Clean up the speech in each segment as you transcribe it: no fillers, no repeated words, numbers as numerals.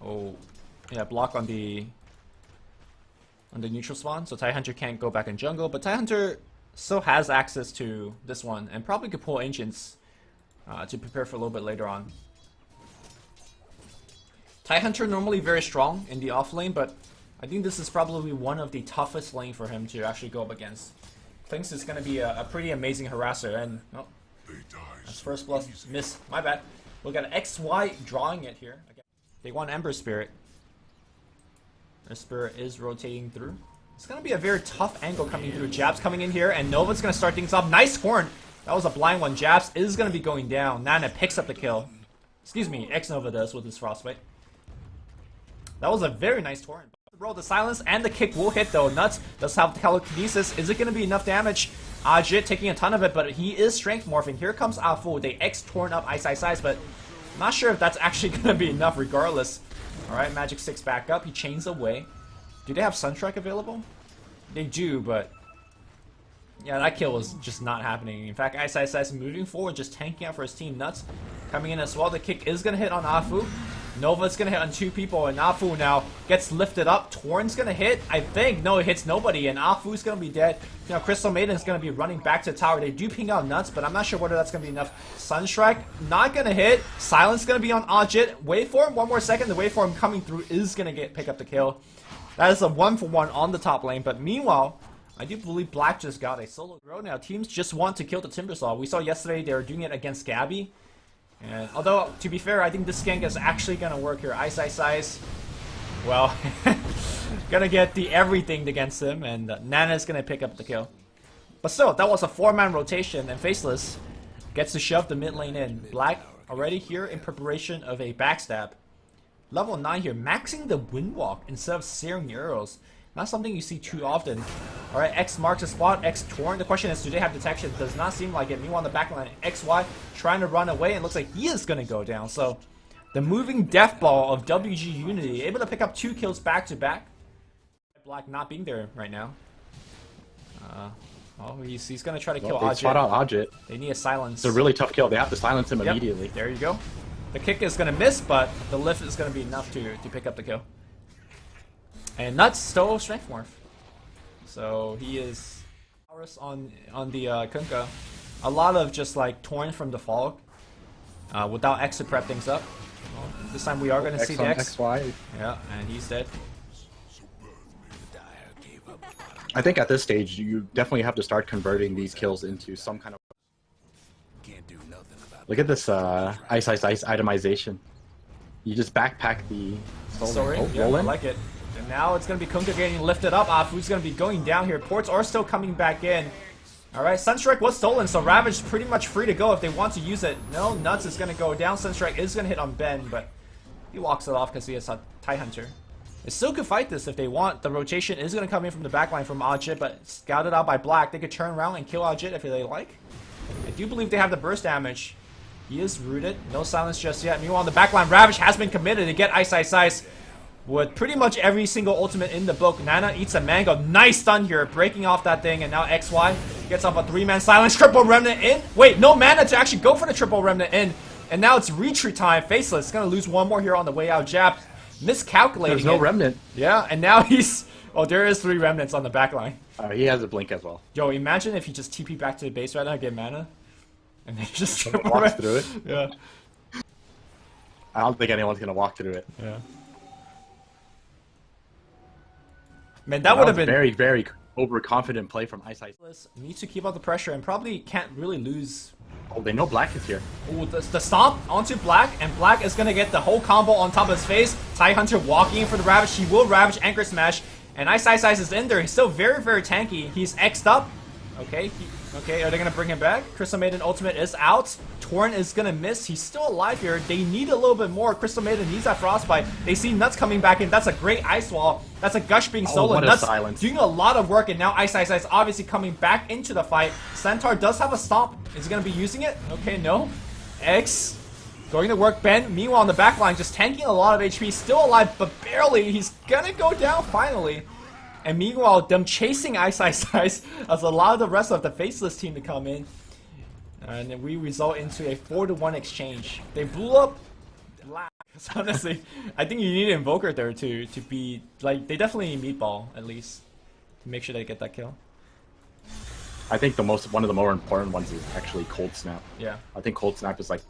Oh, yeah, block on the neutral spawn, so Tidehunter can't go back in jungle, but Tidehunter still has access to this one, and probably could pull Ancients to prepare for a little bit later on. Tidehunter normally very strong in the off lane, but I think this is probably one of the toughest lane for him to actually go up against. Thinks it's going to be a pretty amazing harasser, and oh, that's first plus miss. My bad. We'll get XY drawing it here. They want Ember Spirit. Their Spirit is rotating through. It's going to be a very tough angle coming through. Jabz coming in here, and Nova's going to start things off. Nice horn. That was a blind one. Jabz is going to be going down. Nana picks up the kill. Excuse me, xNova does with his Frostbite. That was a very nice torrent. Roll the silence and the kick will hit though. NutZ does have the telekinesis. Is it going to be enough damage? Ajit taking a ton of it, but he is strength morphing. Here comes Afu with a X torn up iceiceice, but I'm not sure if that's actually going to be enough regardless. Alright, Magic 6 back up. He chains away. Do they have Sunstrike available? They do, but yeah, that kill was just not happening. In fact, iceiceice moving forward, just tanking out for his team. NutZ coming in as well. The kick is going to hit on Afu. Nova's gonna hit on 2 people, and Afu now gets lifted up. Torn's gonna hit, I think. No, it hits nobody, and Afu's gonna be dead. You know, Crystal Maiden's gonna be running back to the tower. They do ping out NutZ, but I'm not sure whether that's gonna be enough. Sunstrike, not gonna hit. Silence gonna be on Ajit. Waveform, 1 more second. The waveform coming through is gonna pick up the kill. That is a 1-for-1 on the top lane, but meanwhile, I do believe Black just got a solo throw. Now, teams just want to kill the Timbersaw. We saw yesterday they were doing it against Gabby. And although, to be fair, I think this gank is actually going to work here. Iceiceice, well, gonna get the everything against him, and Nana's going to pick up the kill. But still, that was a 4-man rotation, and Faceless gets to shove the mid lane in. Black already here in preparation of a backstab. Level 9 here, maxing the Windwalk instead of searing arrows. Not something you see too often. Alright, X marks a spot, X torn. The question is, do they have detection? Does not seem like it. Meanwhile, on the backline, XY trying to run away, and looks like he is going to go down. So, the moving death ball of WG.Unity, able to pick up 2 kills back to back. Black not being there right now. Oh, he's going to try to kill Ajit. Spot out Ajit. They need a silence. It's a really tough kill. They have to silence him immediately. There you go. The kick is going to miss, but the lift is going to be enough to pick up the kill. And NutZ still strength morph, so he is on the Kunkka. A lot of just like torn from the fog, without X to prep things up. Well, this time we are going to see the X. XY. Yeah, and he's dead. I think at this stage you definitely have to start converting these kills into some kind of. Look at this iceiceice itemization. You just backpack the. Sorry, yeah, I like it. And now it's going to be Kunkka getting lifted up. Afu's going to be going down here. Ports are still coming back in. Alright, Sunstrike was stolen, so Ravage is pretty much free to go if they want to use it. No, NutZ is going to go down. Sunstrike is going to hit on Ben, but he walks it off because he has a Tidehunter. They still could fight this if they want. The rotation is going to come in from the backline from Ajit, but scouted out by Black. They could turn around and kill Ajit if they like. I do believe they have the burst damage. He is rooted. No silence just yet. Meanwhile, on the backline, Ravage has been committed to get iceiceice. With pretty much every single ultimate in the book. Nana eats a mango. Nice stun here, breaking off that thing, and now XY gets off a 3-man silence. Triple remnant in. Wait, no mana to actually go for the triple remnant in. And now it's retreat time. Faceless going to lose 1 more here on the way out. Jabz miscalculating. There's no remnant. Yeah, and now he's. Oh, there is 3 remnants on the back line. He has a blink as well. Yo, imagine if you just TP back to the base right now and get mana, and then just walks through it. Yeah. I don't think anyone's gonna walk through it. Yeah. Man, that would have been very, very overconfident play from iceiceice. Needs to keep up the pressure and probably can't really lose. Oh, they know Black is here. Oh, the stomp onto Black, and Black is gonna get the whole combo on top of his face. Tidehunter walking in for the Ravage. He will Ravage Anchor Smash, and iceiceice is in there. He's still very, very tanky. He's X'd up. Okay, okay, are they gonna bring him back? Crystal Maiden ultimate is out. Torn is gonna miss. He's still alive here. They need a little bit more. Crystal Maiden needs that Frostbite. They see NutZ coming back in. That's a great Ice Wall. That's a Gush being stolen. What a silence. Doing a lot of work, and now iceiceice obviously coming back into the fight. Centaur does have a stomp. Is he gonna be using it? Okay, no. X going to work Ben. Meanwhile, on the back line, just tanking a lot of HP. Still alive, but barely. He's gonna go down finally. And meanwhile, them chasing iceiceice as a lot of the rest of the Faceless team to come in. And then we result into a 4-to-1 exchange. They blew up Black. So honestly, I think you need an Invoker there to be like they definitely need Meatball at least to make sure they get that kill. I think one of the more important ones is actually Cold Snap. Yeah. I think Cold Snap is like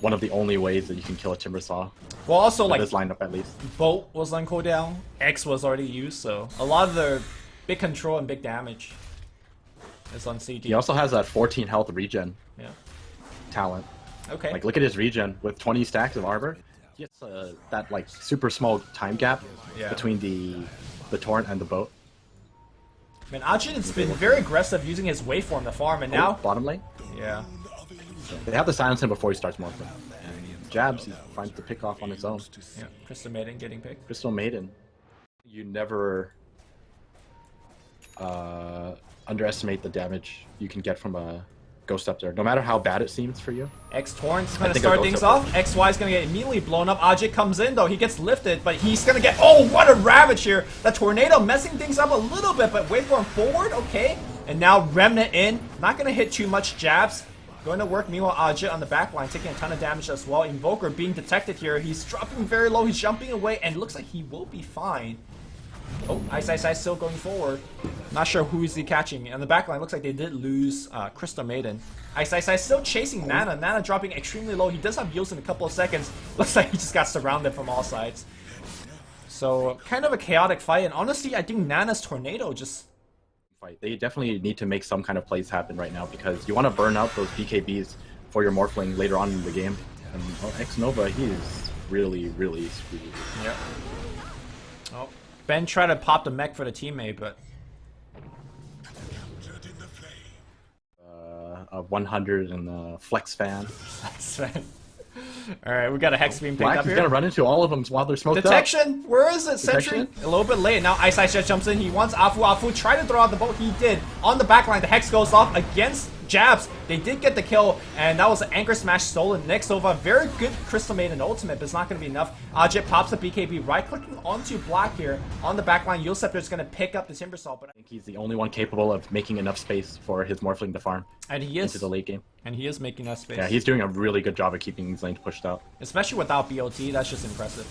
one of the only ways that you can kill a Timber Saw. Well, also with like this lineup at least. Bolt was on cooldown, X was already used, so a lot of the big control and big damage is on CD. He also has that 14 health regen. Yeah. Talent. Okay. Like look at his regen with 20 stacks of armor. He gets that like super small time gap between the torrent and the boat. Man, Ajin has been very aggressive using his waveform to farm, and now bottom lane. Yeah. They have to silence him before he starts morphing. And Jabz, he finds the pick off on his own. Yeah. Crystal Maiden getting picked. Crystal Maiden. You never underestimate the damage you can get from a Ghost Scepter, no matter how bad it seems for you. X-Torrent's gonna start things off. XY's gonna get immediately blown up. Ajit comes in though, he gets lifted, but he's gonna get, oh, what a ravage here! The tornado messing things up a little bit, but waveform forward, okay. And now Remnant in, not gonna hit too much Jabz. Going to work, meanwhile Ajit on the back line, taking a ton of damage as well. Invoker being detected here, he's dropping very low, he's jumping away, and looks like he will be fine. Oh, iceiceice still going forward. Not sure who is he catching. On the back line, looks like they did lose Crystal Maiden. iceiceice still chasing Nana. Nana dropping extremely low. He does have heals in a couple of seconds. Looks like he just got surrounded from all sides. So, kind of a chaotic fight. And honestly, I think Nana's Tornado just... They definitely need to make some kind of plays happen right now because you want to burn out those BKBs for your Morphling later on in the game. And xNova, he is really, really screwed. Yep. Oh. Ben tried to pop the mech for the teammate, but... a 100 and a Flex Fan. Flex Fan. Alright, we got a Hex Beam picked Black up is here. Gonna run into all of them while they're smoked Detection! up. Where is it? Sentry? A little bit late. Now iceiceice jumps in. He wants Afu. Afu tried to throw out the boat. He did. On the back line, the Hex goes off against Jabz. They did get the kill, and that was an Anchor Smash stolen. NutZ, very good Crystal Maiden ultimate, but it's not going to be enough. Ajit pops a BKB, right-clicking onto Black here. On the back line, Scepter is going to pick up the Timber Saw, but I think he's the only one capable of making enough space for his Morphling to farm. And he is. Into the late game. And he is making that space. Yeah, he's doing a really good job of keeping these lanes pushed out. Especially without BOT, that's just impressive.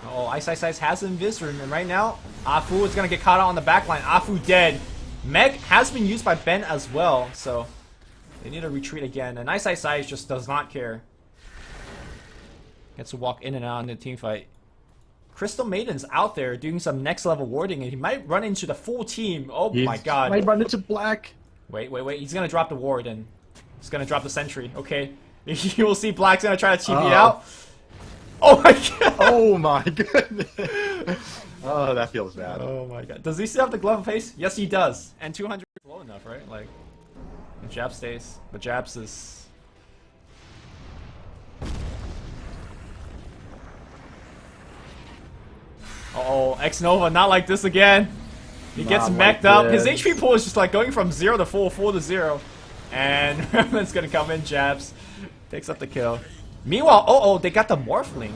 Oh, iceiceice has Invis room, and right now, Afu is going to get caught out on the back line. Afu dead. Meg has been used by Ben as well, so they need to retreat again. And iceiceice just does not care. Gets to walk in and out in the team fight. Crystal Maiden's out there doing some next level warding, and he might run into the full team. Oh my god. Might run into Black. Wait. He's going to drop the ward, and he's going to drop the sentry. Okay. You will see Black's going to try to TP out. Oh my god! Oh my goodness! Oh, that feels bad. Oh my god. Does he still have the glove of face? Yes, he does. And 200 is low enough, right? Like, Jabz stays. But Jabz is... Uh-oh, xNova, not like this again. He gets mech'd up. His HP pool is just like going from 0 to full, full to 0. And Remnant's gonna come in, Jabz. Takes up the kill. Meanwhile, they got the Morphling.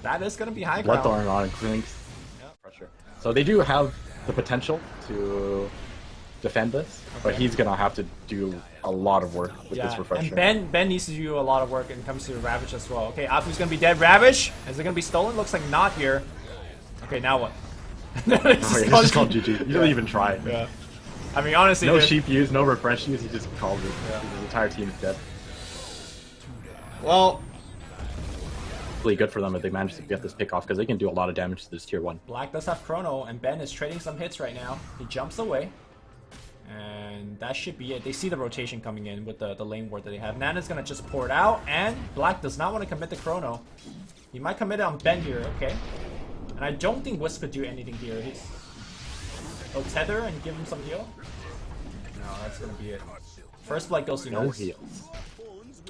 That is gonna be high ground. Bloodthorn on Clinks. Yep. Pressure. So they do have the potential to defend this, but he's gonna have to do a lot of work with this refresher. And Ben needs to do a lot of work when it comes to Ravage as well. Okay, Afu's gonna be dead. Ravage, is it gonna be stolen? Looks like not here. Okay, now what? It's just called GG. You don't even try. Yeah. I mean, honestly, no sheep use, no refresh use. He just called it. Yeah. His entire team's dead. Well, really good for them if they manage to get this pick off because they can do a lot of damage to this tier 1. Black does have Chrono, and Ben is trading some hits right now. He jumps away. And that should be it. They see the rotation coming in with the lane ward that they have. Nana's gonna just pour it out, and Black does not want to commit the Chrono. He might commit it on Ben here, okay. And I don't think Wisp could do anything here. He'll tether and give him some heal. No, that's gonna be it. First blood goes to no heals.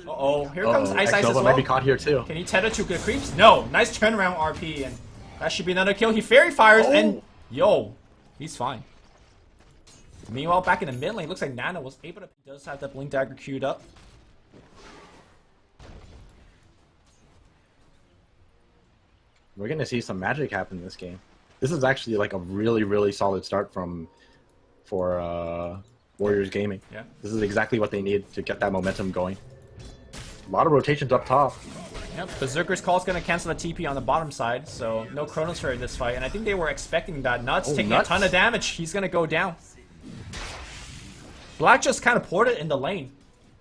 Uh-oh, here comes iceiceice as well. Might be caught here too. Can he tether to the creeps? No, nice turnaround RP, and that should be another kill. He fairy fires, and yo, he's fine. Meanwhile, back in the mid lane, looks like Nana was able to... He does have that Blink Dagger queued up. We're going to see some magic happen in this game. This is actually like a really, really solid start for Warriors Gaming. Yeah. This is exactly what they need to get that momentum going. A lot of rotations up top. Yep, Berserker's Call is going to cancel the TP on the bottom side, so no Chronosphere in this fight. And I think they were expecting that. NutZ taking NutZ. a ton of damage. He's going to go down. Black just kind of poured it in the lane.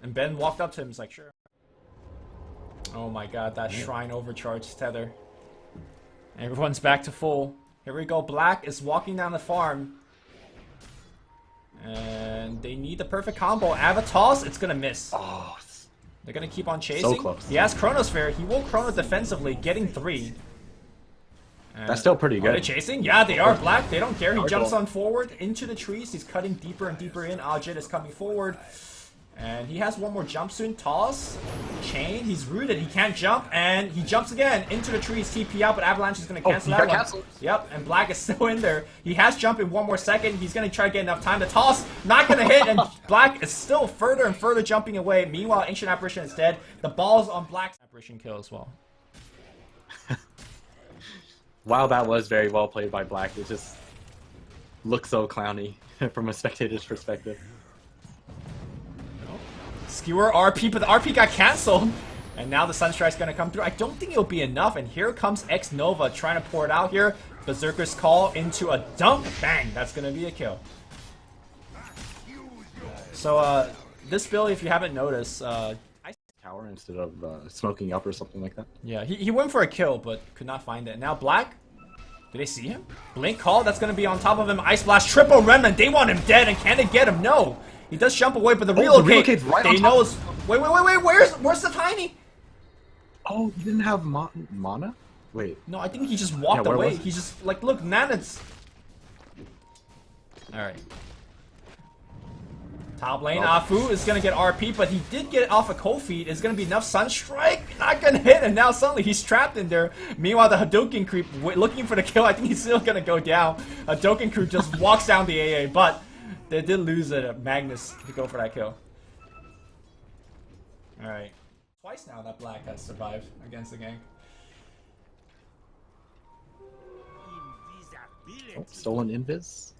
And Ben walked up to him. He's like, sure. Oh my god, that Shrine overcharged tether. Everyone's back to full. Here we go. Black is walking down the farm. And they need the perfect combo. Avatos, it's going to miss. Oh, They're going to keep on chasing. so close. He has Chronosphere. He will Chrono defensively, getting 3. And That's still pretty are they good. chasing? Yeah, they are. Black, they don't care. He Power jumps goal. on forward into the trees. He's cutting deeper and deeper in. Ajit is coming forward. And he has one more jump soon. Toss. Chain. He's rooted. He can't jump. And he jumps again into the trees. TP out, but Avalanche is going to cancel he that got one. canceled. Yep, and Black is still in there. He has jump in 1 more second. He's going to try to get enough time to toss. Not going to hit, and Black is still further and further jumping away. Meanwhile, Ancient Apparition is dead. The ball's on Black's Apparition kill as well. Wow, that was very well played by Black. It just looks so clowny from a spectator's perspective. Skewer RP, but the RP got cancelled. And now the Sunstrike's going to come through. I don't think it'll be enough. And here comes XNova trying to pour it out here. Berserker's Call into a dunk. Bang. That's going to be a kill. So, this build, if you haven't noticed, Tower instead of smoking up or something like that. yeah, he went for a kill, but could not find it. Now Black, did they see him? Blink Call, that's going to be on top of him. Ice Blast, Triple Remnant. They want him dead, and can they get him? No. He does jump away, but the relocate, relocate's right they on top. knows. Wait, where's the Tiny? Oh, he didn't have mana? Wait. No, I think he just walked where away. was he? He just, like, look, Nanit's. Alright. Top lane, Afu is gonna get RP, but he did get off a cold feed. It's gonna be enough Sunstrike, not gonna hit, and now suddenly he's trapped in there. Meanwhile, the Hadouken creep looking for the kill. I think he's still gonna go down. Hadouken creep just walks down the AA, but they did lose a Magnus to go for that kill. Alright. Twice now that Black has survived against the gank. Oh, stolen invis.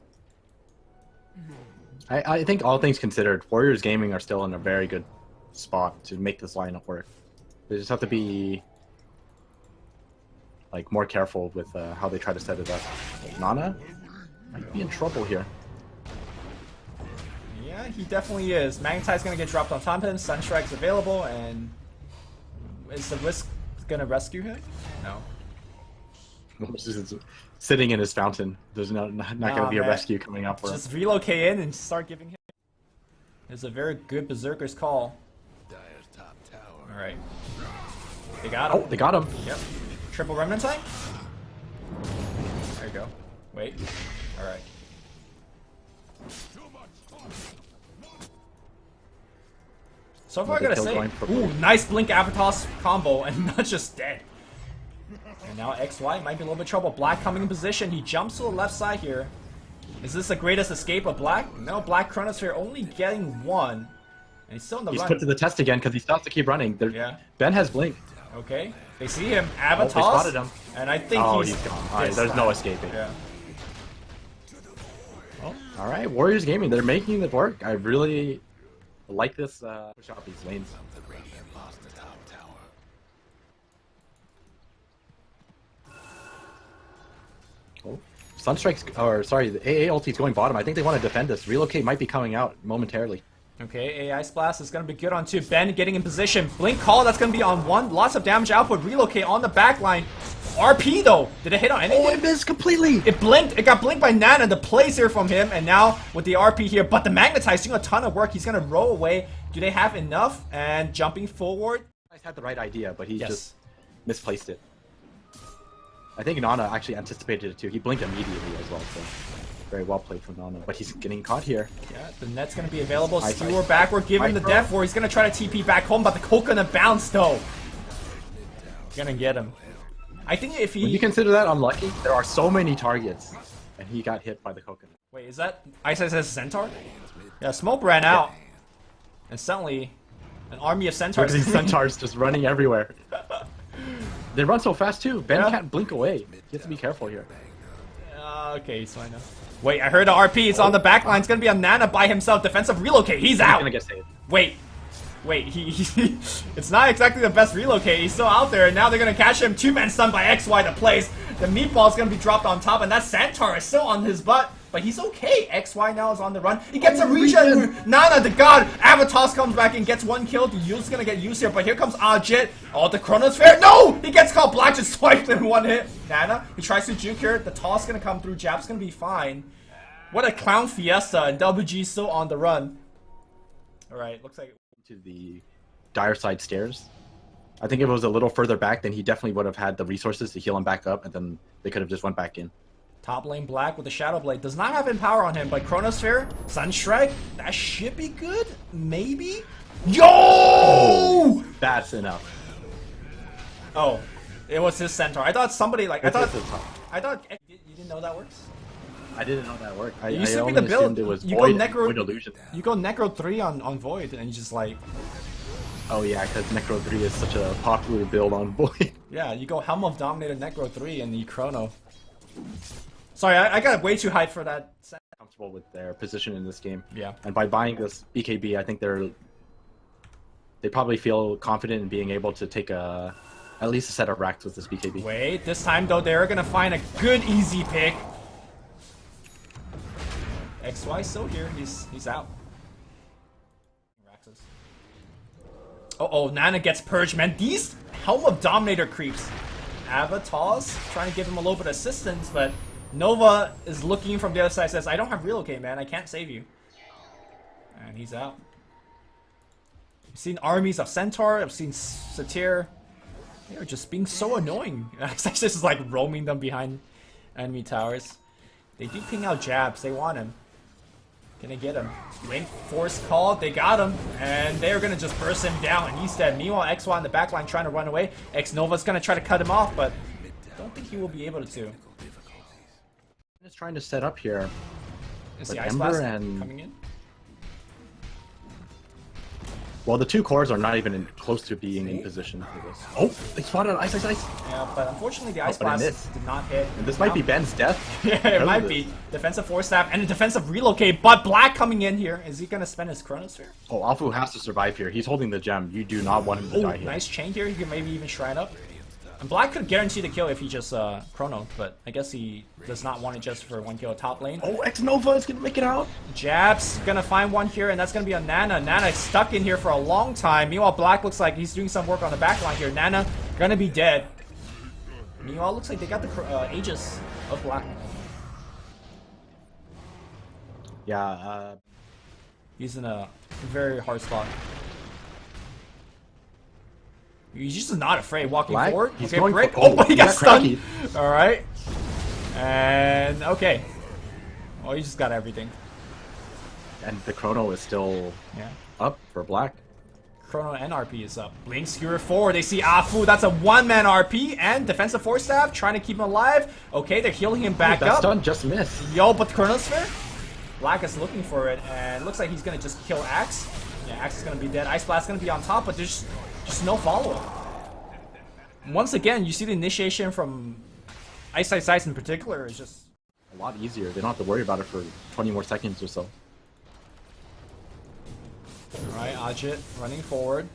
I think all things considered, Warriors Gaming are still in a very good spot to make this lineup work. They just have to be like more careful with how they try to set it up. Nana might be in trouble here. Yeah, he definitely is. Magnetite's gonna get dropped on top of him. Sunstrike's available, and is the Whisk gonna rescue him? No. Just sitting in his fountain. There's not going to be a man. rescue coming up for him. Just relocate in and start giving him. It's a very good Berserker's Call. Alright. They got him. Oh, they got him. Yep. Triple Remnant time? There you go. Wait. Alright. So far I gotta say, ooh, nice Blink Avatos combo, and not just dead. And now XY might be a little bit trouble. Black coming in position. He jumps to the left side here. Is this the greatest escape of Black? No, Black Chronosphere only getting 1. And he's still in the He's run. put to the test again because he still has to keep running. Yeah. Ben has Blink. Okay. They see him. Oh, Avatos. they spotted him. And I think Oh, he's gone. Alright, this there's time. no escaping. Yeah. Alright, Warriors Gaming, they're making it work. I really like this push out these lanes. Oh, Sunstrike's, or sorry, the AA ulti is going bottom. I think they want to defend this. Relocate might be coming out momentarily. Okay, AI Blast is going to be good on 2. Ben getting in position. Blink Call, that's going to be on 1. Lots of damage output. Relocate on the back line. RP though. Did it hit on anything? Oh, it missed completely! It blinked. It got blinked by Nana. The plays here from him. And now with the RP here. But the Magnetite doing a ton of work. He's going to roll away. Do they have enough? And jumping forward. He had the right idea, but he Yes. just misplaced it. I think Nana actually anticipated it too. He blinked immediately as well, so very well played from Nana. But he's getting caught here. Yeah, the net's going to be available. Ice, Skewer ice. backward. Give him the Micro. death war. He's going to try to TP back home. But the coconut bounce though. Going to get him. I think if When you he... consider that unlucky, there are so many targets, and he got hit by the coconut. Wait, is that iceiceice Centaur? Yeah, smoke ran out. And suddenly, an army of centaurs. These centaurs just running everywhere. They run so fast too. Ben Yeah. can't blink away. You have to be careful here. Okay, so I know. Wait, I heard the RP. It's on the back line. It's gonna be a Nana by himself. Defensive relocate. He's out. Gonna get saved. Wait, he it's not exactly the best relocate. He's still out there, and now they're gonna catch him. 2-man stun by XY to place. The meatball's gonna be dropped on top, and that Centaur is still on his butt, but he's okay. XY now is on the run. He gets a regen. Nana, the god. Avatar comes back and gets 1 kill. The Yu's gonna get used here, but here comes Ajit. Oh, the Chronosphere. No! He gets caught. Black just swiped in 1 hit. Nana, he tries to juke here. The toss gonna come through. Jab's gonna be fine. What a clown fiesta, and WG still on the run. Alright, looks like to the dire side stairs. I think if it was a little further back, then he definitely would have had the resources to heal him back up, and then they could have just went back in. top lane Black with the Shadow Blade. Does not have Empower on him, but Chronosphere, Sunstrike, that should be good? Maybe? Yo! Oh, that's enough. Oh, it was his Centaur. I thought somebody like, I thought, you didn't know that works? I didn't know that worked. I used to be only the build. assumed it was You Void, go Necro, Void Illusion. You go Necro 3 on Void, and you just like... Oh yeah, because Necro 3 is such a popular build on Void. Yeah, you go Helm of Dominator Necro 3 and you Chrono. Sorry, I got way too hyped for that. Comfortable with their position in this game. Yeah. And by buying this BKB, I think they probably feel confident in being able to take at least a set of racks with this BKB. Wait, this time though they're gonna find a good easy pick. XY still here. He's out. Raxus. Oh, Nana gets purged, man. These Helm of Dominator creeps. Avatar's trying to give him a little bit of assistance, but Nova is looking from the other side, says, I don't have relocate, man. I can't save you. And he's out. I've seen armies of Centaur. I've seen Satyr. They're just being so annoying. It's just like roaming them behind enemy towers. They do ping out Jabz. They want him. Gonna get him. Link force called. They got him. And they're gonna just burst him down. And he's dead. Meanwhile, XY in the backline trying to run away. xNova's gonna try to cut him off, but I don't think he will be able to. Just trying to set up here. Is the Ember Ice Blast and coming in? Well, the two cores are not even close to being in position for this. Oh, they spotted ice. Yeah, but unfortunately the Ice but I Blast missed. did not hit. And this might be Ben's death. Yeah, it might be. Defensive Force Staff and a defensive relocate, but Black coming in here. Is he gonna spend his Chronosphere? Oh, Alfu has to survive here. He's holding the gem. You do not want him to die here. Nice chain here. He can maybe even Shrine up. And Black could guarantee the kill if he just Chrono, but I guess he does not want it just for 1 kill top lane. Oh, xNova is gonna make it out. Jabz gonna find one here, and that's gonna be a Nana. Nana stuck in here for a long time. Meanwhile, Black looks like he's doing some work on the back line here. Nana gonna be dead. Meanwhile, looks like they got the Aegis of Black. Yeah, He's in a very hard spot. He's just not afraid walking Black? forward. He's okay, going break. for- Oh, but he got cracky. stunned. All right. And okay. Oh, he just got everything. and the Chrono is still up for Black. Chrono and RP is up. Blink Skewer forward. They see Afu. That's a 1-man RP and defensive force staff trying to keep him alive. Okay, they're healing him back That up. stun just missed. Yo, but Chronosphere? Black is looking for it, and looks like he's gonna just kill Axe. Yeah, Axe is gonna be dead. Ice Blast is gonna be on top, but there's just no follow-up. Once again, you see the initiation from iceiceice in particular is just A lot easier. They don't have to worry about it for 20 more seconds or so. Alright, Ajit running forward.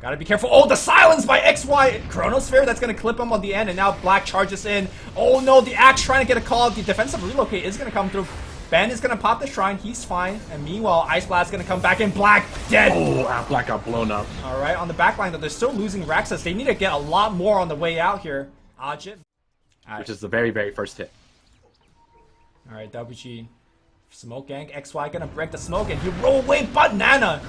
Gotta be careful. Oh, the silence by XY Chronosphere. That's gonna clip him on the end, and now Black charges in. Oh no, the Axe trying to get a call. The defensive relocate is gonna come through. Ben is gonna pop the shrine. He's fine. And meanwhile, Ice Blast is gonna come back in. Black dead. Oh, Black got blown up. Alright, on the back line, though, they're still losing Raxus. They need to get a lot more on the way out here. Ajit. Which is the very, very first hit. Alright, WG. Smoke gang. XY gonna break the smoke, and he roll away, but Nana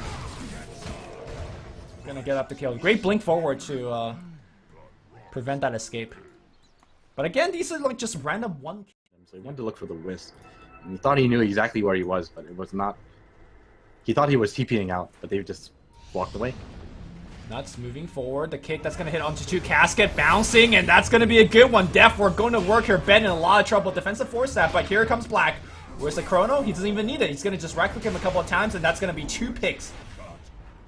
gonna get up the kill. Great blink forward to prevent that escape. But again, these are like just random one. So he went to look for the wisp. And he thought he knew exactly where he was, but it was not. He thought he was TPing out, but they just walked away. NutZ moving forward. The kick that's gonna hit onto 2. Casket bouncing, and that's gonna be a good one. Def, we're going to work here. Ben in a lot of trouble. Defensive force staff, but here comes Black. Where's the Chrono? He doesn't even need it. He's gonna just right click him a couple of times, and that's gonna be 2 picks.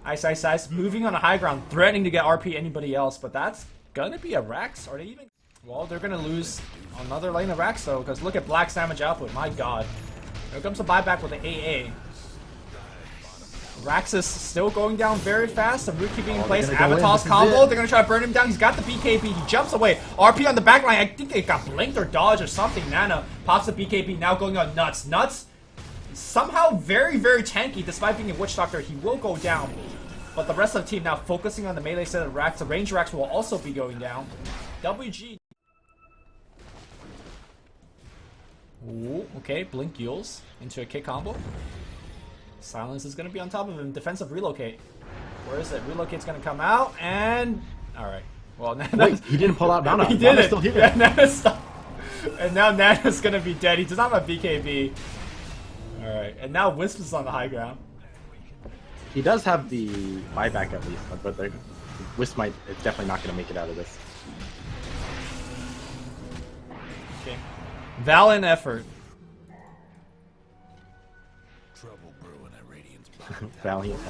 Ice moving on a high ground, threatening to get RP anybody else, but that's gonna be a Rax. Are they even? Well, they're gonna lose another lane of Rax though, because look at Black's damage output. My god. Here comes the buyback with the AA. Raxus still going down very fast. The root keeping in place. Avatar's combo. They're gonna try to burn him down. He's got the BKB. He jumps away. RP on the back line. I think they got blinked or dodged or something. Nana pops the BKB. Now going on NutZ. NutZ somehow very, very tanky. Despite being a Witch Doctor, he will go down. But the rest of the team now focusing on the melee set of racks. The range racks will also be going down. WG. Ooh, okay. Blink Yules into a kick combo. Silence is going to be on top of him. Defensive relocate. Where is it? Relocate's going to come out and... Alright. Well, wait, he didn't pull out Nana. He did it. Still here. Yeah, Nana's stuck. And now Nana's going to be dead. He does not have a BKB. Alright. And now Wisp is on the high ground. He does have the buyback at least, but Wisp might... It's definitely not going to make it out of this. Okay. Valiant effort. Valiant.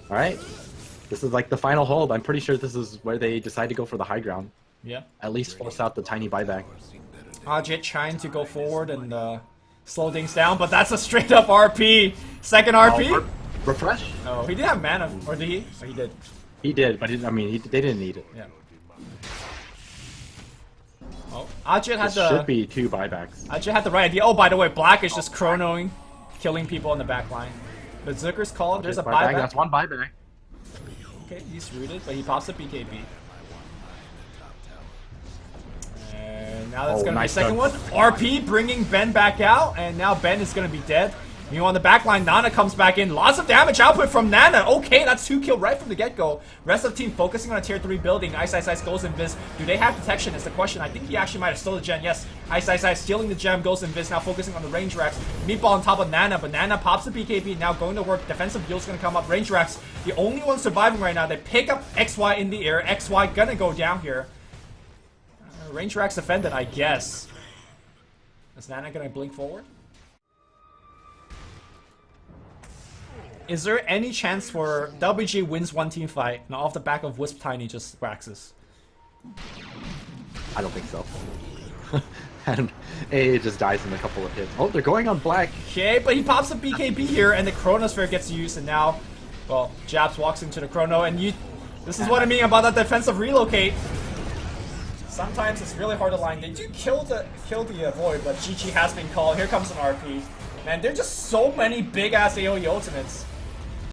Alright. This is like the final hold. I'm pretty sure this is where they decide to go for the high ground. Yeah. At least force out the tiny buyback. Ajit trying to go forward and slow things down, but that's a straight up RP. Second RP? Oh, refresh? Oh, he didn't have mana. Or did he? Oh, he did. He did, but they didn't need it. Yeah. Oh, Ajit had This should be 2 buybacks. Ajit had the right idea. Oh, by the way, Black is just chronoing, killing people on the back line. But Zucker's called. There's a buyback. That's 1 buyback. Okay, he's rooted, but he pops a BKB. And now that's going to be the second one. RP bringing Ben back out, and now Ben is going to be dead. Meanwhile, on the back line, Nana comes back in. Lots of damage output from Nana. Okay, that's 2 kills right from the get-go. Rest of the team focusing on a tier 3 building. iceiceice goes invis. Do they have detection is the question. I think he actually might have stolen the gem. Yes, iceiceice stealing the gem, goes invis. Now focusing on the range racks. Meatball on top of Nana, but Nana pops the BKB. Now going to work. Defensive heal's going to come up. Range racks, the only one surviving right now. They pick up XY in the air. XY gonna go down here. Range racks defended, I guess. Is Nana gonna blink forward? Is there any chance for WG wins 1 team fight and off the back of Wisp Tiny just Raxus? I don't think so. And AA just dies in a couple of hits. Oh, they're going on Black. Okay, but he pops a BKB here and the Chronosphere gets used and now, well, Jabz walks into the Chrono and this is what I mean about that defensive relocate. Sometimes it's really hard to line. They do kill the Void, but GG has been called. Here comes an RP. Man, there are just so many big-ass AoE ultimates.